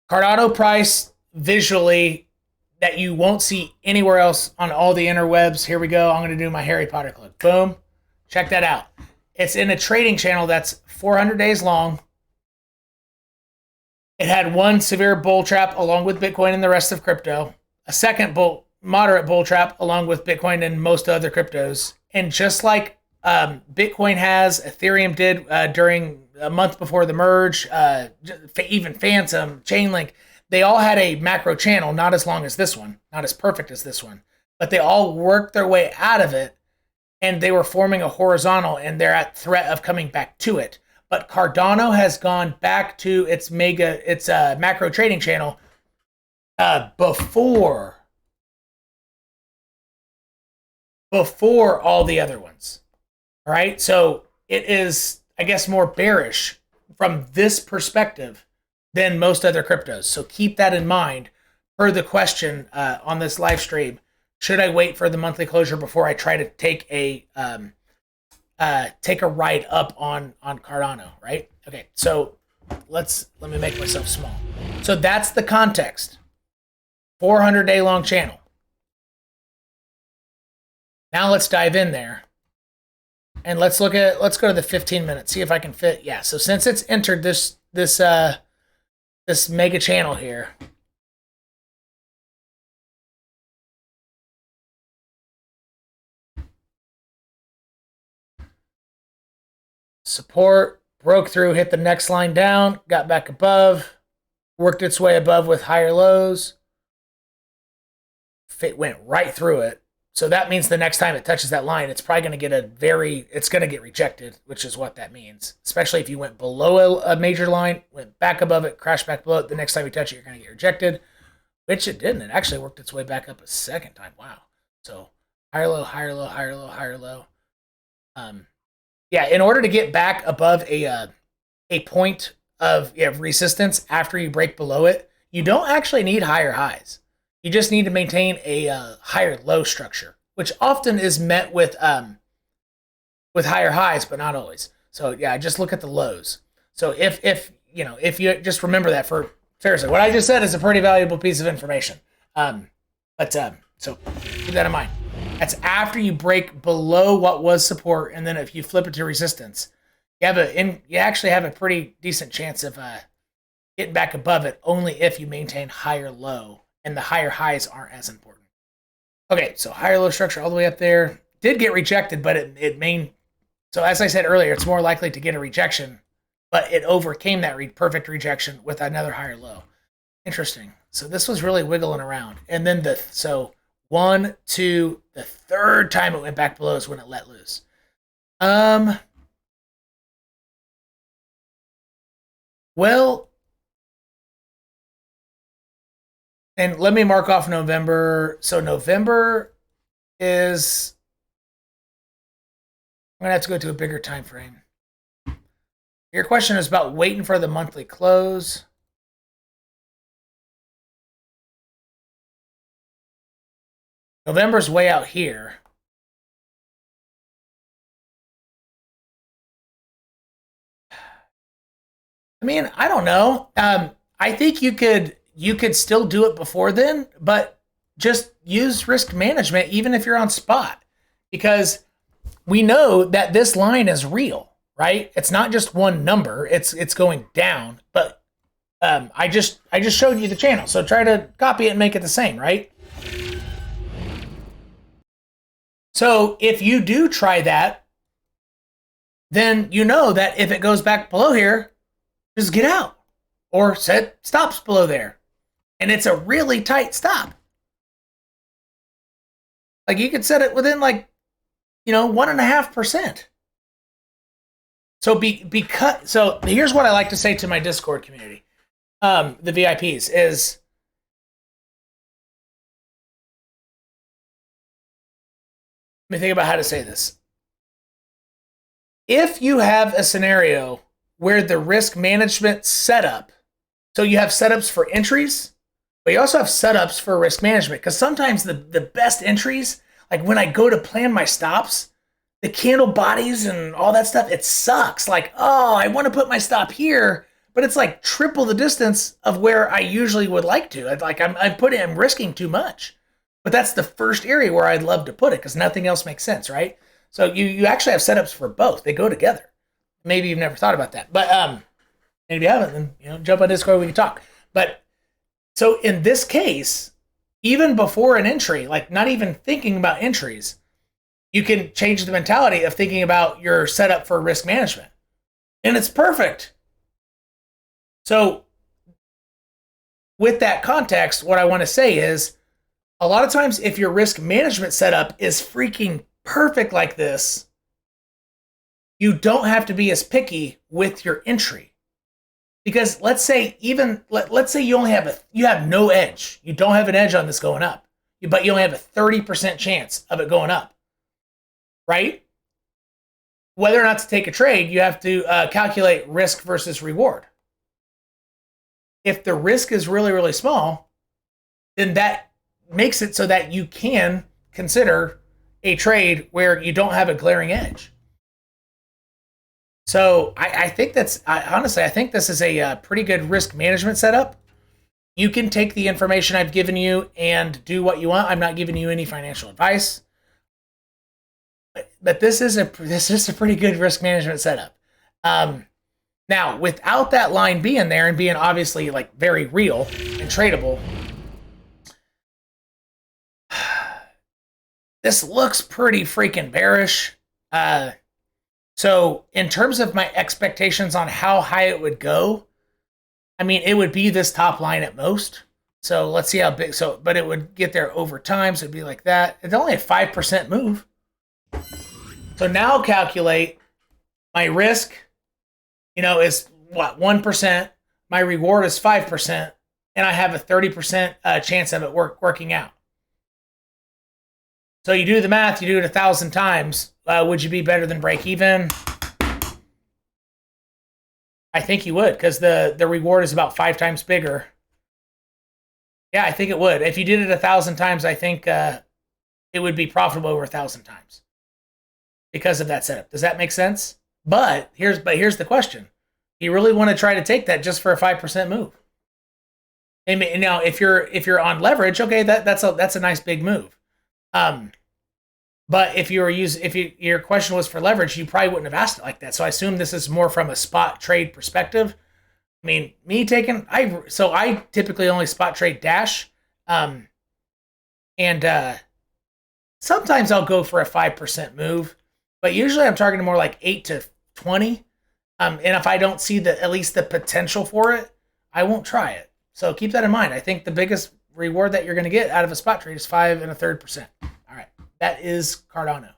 Cardano price visually that you won't see anywhere else on all the interwebs. Here we go. I'm going to do my Harry Potter clip. Boom. Check that out. It's in a trading channel that's 400 days long. It had one severe bull trap along with Bitcoin and the rest of crypto, a second moderate bull trap along with Bitcoin and most other cryptos. And just like Bitcoin has, Ethereum did during a month before the merge, even Phantom, Chainlink, they all had a macro channel, not as long as this one, not as perfect as this one, but they all worked their way out of it, and they were forming a horizontal, and they're at threat of coming back to it. But Cardano has gone back to its macro trading channel before all the other ones. All right, so it is, I guess, more bearish from this perspective than most other cryptos. So keep that in mind. Per the question on this live stream, should I wait for the monthly closure before I try to take a ride up on Cardano? Right? Okay, so let me make myself small. So that's the context. 400-day long channel. Now let's dive in there. And let's go to the 15 minutes, see if I can fit. Yeah, so since it's entered this mega channel here, support, broke through, hit the next line down, got back above, worked its way above with higher lows. It went right through it. So that means the next time it touches that line, it's probably going to get it's going to get rejected, which is what that means. Especially if you went below a major line, went back above it, crashed back below it, the next time you touch it, you're going to get rejected, which it didn't. It actually worked its way back up a second time. Wow. So higher low, higher low, higher low, higher low. Yeah, in order to get back above a point of resistance after you break below it, you don't actually need higher highs. You just need to maintain a higher low structure, which often is met with higher highs, but not always. So yeah, just look at the lows. So if you just remember that, for seriously, what I just said is a pretty valuable piece of information. So keep that in mind. That's after you break below what was support, and then if you flip it to resistance, you actually have a pretty decent chance of getting back above it, only if you maintain higher low. And the higher highs aren't as important. Okay, so higher low structure all the way up there. Did get rejected, but so as I said earlier, it's more likely to get a rejection, but it overcame that perfect rejection with another higher low. Interesting. So this was really wiggling around. And then so 1, 2, the third time it went back below is when it let loose. Well, and let me mark off November. So November is, I'm going to have to go to a bigger time frame. Your question is about waiting for the monthly close. November's way out here. I mean, I don't know. I think you could still do it before then, but just use risk management even if you're on spot, because we know that this line is real, right? It's not just one number, it's going down, but I just showed you the channel, so try to copy it and make it the same, right? So if you do try that, then you know that if it goes back below here, just get out or set stops below there. And it's a really tight stop. Like you could set it within 1.5%. So here's what I like to say to my Discord community, the VIPs, is let me think about how to say this. If you have a scenario where the risk management setup, so you have setups for entries, but you also have setups for risk management, because sometimes the best entries, like when I go to plan my stops, the candle bodies and all that stuff, it sucks. Like, oh, I want to put my stop here, but it's like triple the distance of where I usually would like to. I'm risking too much. But that's the first area where I'd love to put it because nothing else makes sense, right? So you actually have setups for both. They go together. Maybe you've never thought about that. But if you haven't, then jump on Discord, we can talk. But so in this case, even before an entry, like not even thinking about entries, you can change the mentality of thinking about your setup for risk management. And it's perfect. So with that context, what I want to say is a lot of times if your risk management setup is freaking perfect like this, you don't have to be as picky with your entry. Because let's say you have no edge. You don't have an edge on this going up, but you only have a 30% chance of it going up, right? Whether or not to take a trade, you have to calculate risk versus reward. If the risk is really, really small, then that makes it so that you can consider a trade where you don't have a glaring edge. So I think honestly, I think this is a pretty good risk management setup. You can take the information I've given you and do what you want. I'm not giving you any financial advice, but this is a pretty good risk management setup. Now, without that line being there and being obviously like very real and tradable, this looks pretty freaking bearish. So in terms of my expectations on how high it would go, I mean, it would be this top line at most. So let's see how big. But it would get there over time. So it'd be like that. It's only a 5% move. So now calculate my risk, is what, 1%. My reward is 5%. And I have a 30% chance of it working out. So you do the math, you do it 1,000 times. Would you be better than break even? I think you would, because the reward is about 5 times bigger. Yeah, I think it would. If you did it 1,000 times, I think it would be profitable over 1,000 times because of that setup. Does that make sense? But here's the question: you really want to try to take that just for a 5% move? And now, if you're on leverage, okay, that's a nice big move. But if your question was for leverage, you probably wouldn't have asked it like that. So I assume this is more from a spot trade perspective. I mean, I typically only spot trade Dash, and sometimes I'll go for a 5% move, but usually I'm targeting more like 8 to 20. And if I don't see at least the potential for it, I won't try it. So keep that in mind. I think the biggest reward that you're going to get out of a spot trade is 5 1/3%. All right, that is Cardano.